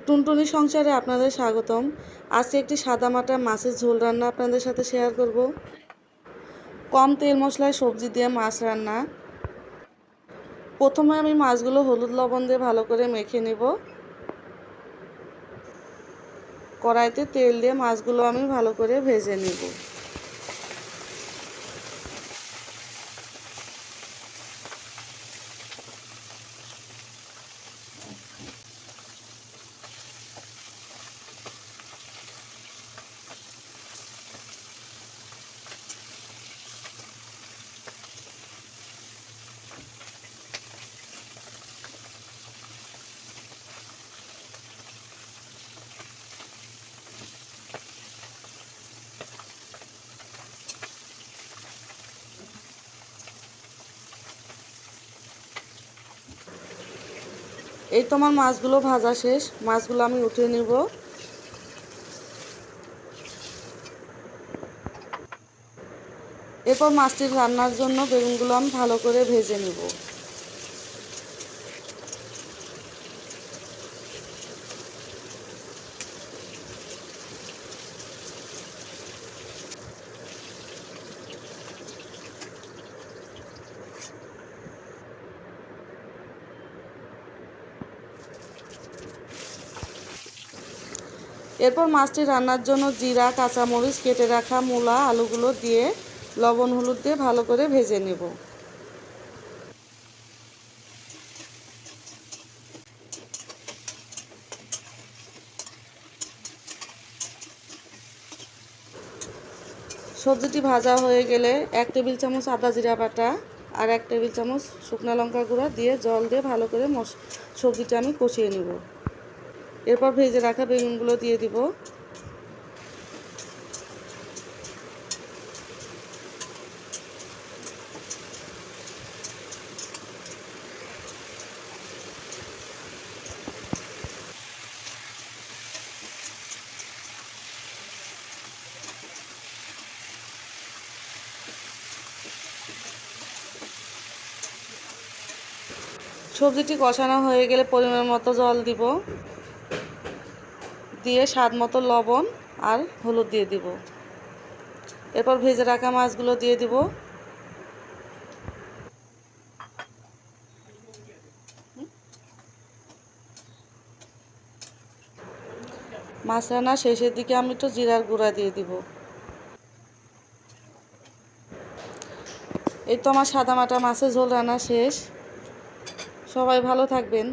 টুনটুনি সংসারে আপনাদের স্বাগতম। আজকে একটি সাদামাটা মাছের ঝোল রান্না আপনাদের সাথে শেয়ার করব। কম তেল মশলায় সবজি দিয়ে মাছ রান্না। প্রথমে আমি মাছগুলো হলুদ লবণ দিয়ে ভালো করে মেখে নেব। কড়াইতে তেল দিয়ে মাছগুলো আমি ভালো করে ভেজে নেব। এই তো আমার মাছগুলো ভাজা শেষ। মাছগুলো আমি উঠিয়ে নেব। এরপর মাছটি রান্নার জন্য বেগুনগুলো আমি ভালো করে ভেজে নেব। এরপর মাছটি রান্নার জন্য জিরা, কাঁচামরিচ, কেটে রাখা মূলা, আলুগুলো দিয়ে লবণ হলুদ দিয়ে ভালো করে ভেজে নেব। সবজিটি ভাজা হয়ে গেলে 1 টেবিল চামচ আদা জিরা বাটা আর 1 টেবিল চামচ শুকনো লঙ্কা গুঁড়া দিয়ে জল দিয়ে ভালো করে সবজিটা আমি কষিয়ে নেব। এরপর ভেজে রাখা বেগুনগুলো দিয়ে দিব। সবজিটি কষানো হয়ে গেলে পরিমাণ মতো জল দিব, দিয়ে স্বাদ মতো লবণ আর হলুদ দিয়ে দিব। এরপর ভেজে রাখা মাছগুলো দিয়ে দিব। মাছ রান্না শেষের দিকে আমি একটু জিরার গুঁড়া দিয়ে দিব। এই তো আমার সাদামাটা মাছের ঝোল রান্না শেষ। সবাই ভালো থাকবেন।